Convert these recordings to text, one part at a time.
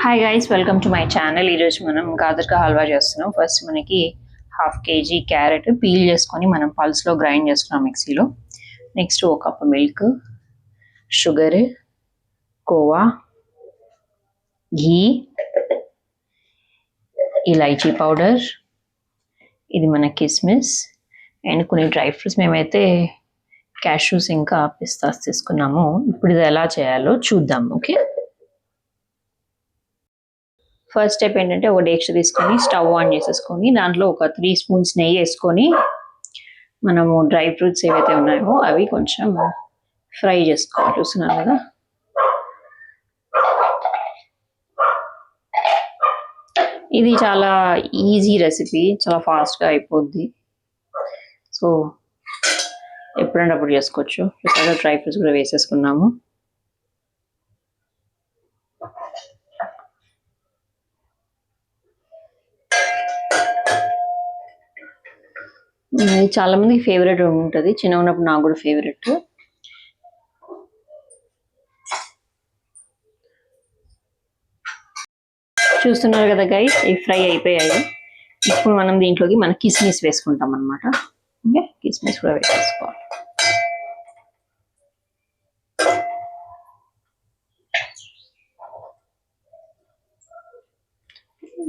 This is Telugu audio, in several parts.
Hi guys, welcome to my channel. ఈరోజు మనం గాజర్కా హల్వా చేస్తున్నాం. ఫస్ట్ మనకి 1/2 kg క్యారెట్ పీల్ చేసుకొని మనం పల్స్లో గ్రైండ్ చేసుకున్నాం మిక్సీలో. Next 1 cup milk, sugar, khoa, ghee, elaichi powder, ఇది మన కిస్మిస్ అండ్ కొన్ని డ్రై ఫ్రూట్స్. మేమైతే క్యాష్యూస్ ఇంకా పిస్తాస్ తీసుకున్నాము. ఇప్పుడు ఇది ఎలా చేయాలో చూద్దాం. ఓకే, ఫస్ట్ స్టెప్ ఏంటంటే ఒక డేక్ష తీసుకొని స్టవ్ ఆన్ చేసేసుకొని దాంట్లో ఒక 3 స్పూన్స్ నెయ్యి వేసుకొని మనము డ్రై ఫ్రూట్స్ ఏవైతే ఉన్నాయో అవి కొంచెం ఫ్రై చేసుకోవాలి. చూస్తున్నారు కదా, ఇది చాలా ఈజీ రెసిపీ, చాలా ఫాస్ట్గా అయిపోద్ది. సో ఎప్పుడంటే అప్పుడు చేసుకోవచ్చు. ఇక్కడ డ్రై ఫ్రూట్స్ కూడా వేసేసుకున్నాము. చాలా మందికి ఫేవరెట్ ఉంటుంది, చిన్న ఉన్నప్పుడు నాకు కూడా ఫేవరెట్. చూస్తున్నారు కదా గైస్, ఇవి ఫ్రై అయిపోయాయి. ఇప్పుడు మనం దీంట్లోకి మన కిస్మిస్ వేసుకుంటాం అనమాట. ఓకే, కిస్మిస్ కూడా వేసేసుకోవాలి.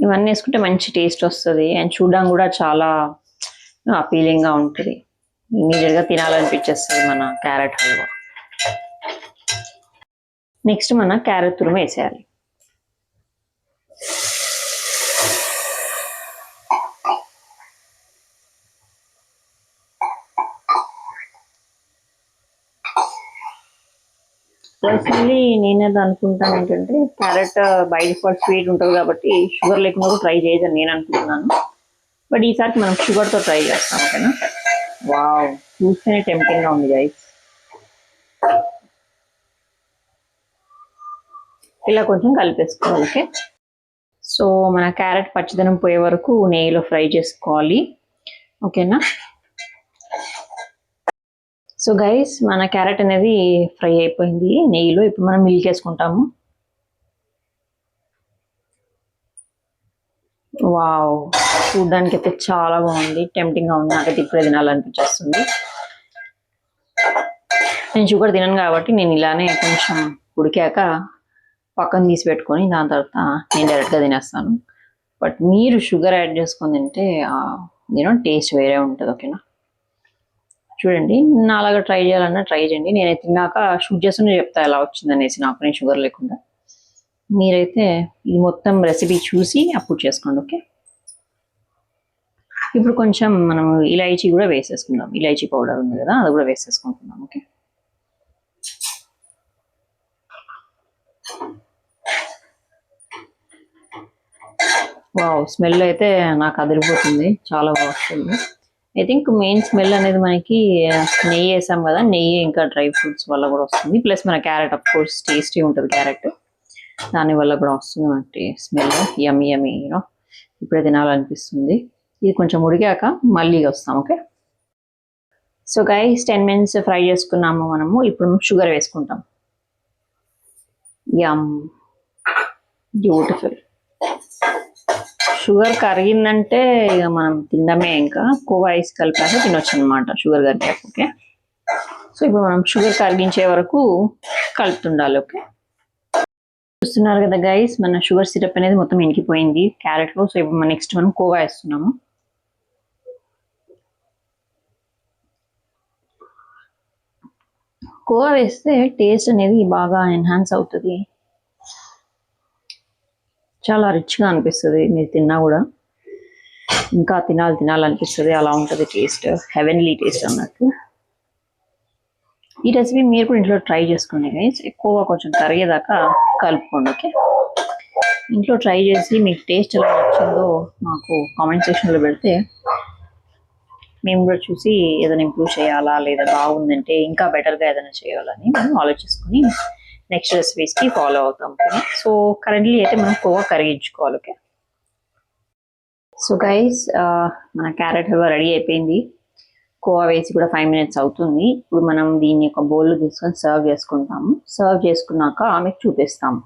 ఇవన్నీ వేసుకుంటే మంచి టేస్ట్ వస్తుంది అండ్ చూడడానికి కూడా చాలా అపీలింగ్గా ఉంటుంది. ఇమీడియట్గా తినాలనిపించేస్తుంది మన క్యారెట్ హల్వా. నెక్స్ట్ మన క్యారెట్ తురుము వేసేయాలి. పర్సనలీ నేనేది అనుకుంటాను ఏంటంటే క్యారెట్ బై డిఫాల్ట్ స్వీట్ ఉంటుంది కాబట్టి షుగర్ లేకుండా కూడా ట్రై చేయొచ్చని నేను అనుకుంటున్నాను. బట్ ఈసారికి మనం షుగర్తో ట్రై చేస్తాం. ఓకేనా? వావ్, చూస్తేనే టెంప్టింగ్గా ఉంది గైస్. ఇలా కొంచెం కలిపేసుకోవాలి. ఓకే, సో మన క్యారెట్ పచ్చిదనం పోయే వరకు నెయ్యిలో ఫ్రై చేసుకోవాలి. ఓకేనా? సో గైస్, మన క్యారెట్ అనేది ఫ్రై అయిపోయింది నెయ్యిలో. ఇప్పుడు మనం మిల్క్ వేసుకుంటాము. వావ్, చూడడానికి అయితే చాలా బాగుంది, టెంప్టింగ్గా ఉంది. నాకైతే ఇప్పుడే తినాలనిపించేస్తుంది. నేను షుగర్ తినను కాబట్టి నేను ఇలానే కొంచెం ఉడికాక పక్కన తీసి పెట్టుకొని దాని తర్వాత నేను డైరెక్ట్గా తినేస్తాను. బట్ మీరు షుగర్ యాడ్ చేసుకొని తింటే టేస్ట్ వేరే ఉంటుంది. ఓకేనా? చూడండి, నాలాగా ట్రై చేయాలన్నా ట్రై చేయండి. నేనైతే తిన్నాక షూట్ చేస్తూనే చెప్తా ఎలా వచ్చిందనేసి, నాకు నేను షుగర్ లేకుండా. మీరైతే ఇది మొత్తం రెసిపీ చూసి అప్పుడు చేసుకోండి. ఓకే, ఇప్పుడు కొంచెం మనం ఇలాచీ కూడా వేసేసుకుందాం. ఇలాచీ పౌడర్ ఉంది కదా, అది కూడా వేసేసుకుంటున్నాం. ఓకే, వావ్, స్మెల్ అయితే నాకు అదిరిపోతుంది, చాలా బాగుంటుంది. ఐ థింక్ మెయిన్ స్మెల్ అనేది మనకి నెయ్యి వేసాం కదా, నెయ్యి ఇంకా డ్రై ఫ్రూట్స్ వల్ల కూడా వస్తుంది. ప్లస్ మన క్యారెట్ ఆఫ్ కోర్స్ టేస్టీ ఉంటుంది క్యారెట్, దానివల్ల కూడా వస్తుంది మనకి స్మెల్. యమ్మీ యమ్మీ, ఇప్పుడే తినాలనిపిస్తుంది. ఇది కొంచెం ఉడికాక మళ్ళీ వస్తాం. Okay, so guys 10 minutes fry చేసుకున్నాము మనము. ఇప్పుడు షుగర్ వేసుకుంటాం. యమ్, బ్యూటిఫుల్. షుగర్ కరిగిందంటే ఇక మనం తినడమే. ఇంకా కోవా ఐస్ కలిపాక తినొచ్చు అనమాట షుగర్ కరిగాక. ఓకే, సో ఇప్పుడు మనం షుగర్ కరిగించే వరకు కలుపుతుండాలి. ఓకే, చూస్తున్నారు కదా గైస్, మన షుగర్ సిరప్ అనేది మొత్తం ఇంకిపోయింది క్యారెట్లో. సో ఇప్పుడు నెక్స్ట్ మనం కోవా వేస్తున్నాము. కోవా వేస్తే టేస్ట్ అనేది బాగా ఎన్హాన్స్ అవుతుంది, చాలా రిచ్గా అనిపిస్తుంది. మీరు తిన్నా కూడా ఇంకా తినాలనిపిస్తుంది, అలా ఉంటుంది టేస్ట్. హెవెన్లీ టేస్ట్ అన్నట్టు. ఈ రెసిపీ మీరు కూడా ఇంట్లో ట్రై చేసుకోండి గైస్. ఎక్కువగా కొంచెం కరిగేదాకా కలుపుకోండి. ఓకే, ఇంట్లో ట్రై చేసి మీకు టేస్ట్ ఎలా వచ్చిందో మాకు కామెంట్ సెక్షన్లో పెడితే మేము కూడా చూసి ఏదైనా ఇంప్రూవ్ చేయాలా లేదా బాగుందంటే ఇంకా బెటర్గా ఏదైనా చేయాలని మనం ఆలోచించుకొని నెక్స్ట్ రెసిపీస్కి ఫాలో అవుతాం. ఓకే, సో కరెంట్లీ అయితే మనం కోవా కరిగించుకోవాలి. ఓకే, సో గైస్, మన క్యారెట్ హల్వా రెడీ అయిపోయింది. కోవా వేసి కూడా 5 minutes అవుతుంది. ఇప్పుడు మనం దీన్ని ఒక బౌల్లో తీసుకొని సర్వ్ చేసుకుంటాము. సర్వ్ చేసుకున్నాక మీకు చూపిస్తాము.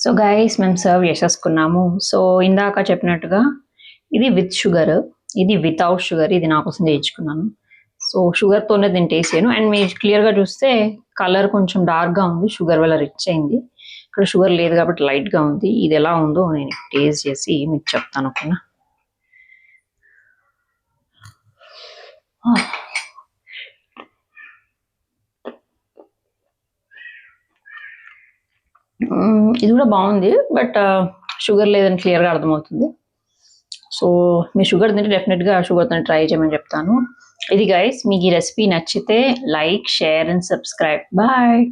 సో గైస్ మేము సర్వ్ చేసేసుకున్నాము. సో ఇందాక చెప్పినట్టుగా ఇది విత్ షుగర్, ఇది వితౌట్ షుగర్. ఇది నా కోసం చేయించుకున్నాను. సో షుగర్తోనే దీన్ని టేస్ట్ చేయను. అండ్ మీరు క్లియర్గా చూస్తే కలర్ కొంచెం డార్క్గా ఉంది, షుగర్ వల్ల రిచ్ అయింది. ఇక్కడ షుగర్ లేదు కాబట్టి లైట్గా ఉంది. ఇది ఎలా ఉందో నేను టేస్ట్ చేసి మీకు చెప్తాను. ఓకేనా? ఇది కూడా బాగుంది, బట్ షుగర్ లేదని క్లియర్గా అర్థమవుతుంది. సో మీ షుగర్ తింటే డెఫినెట్గా షుగర్తో ట్రై చేయమని చెప్తాను. ఇది గైస్, మీకు ఈ రెసిపీ నచ్చితే like, share and subscribe. Bye.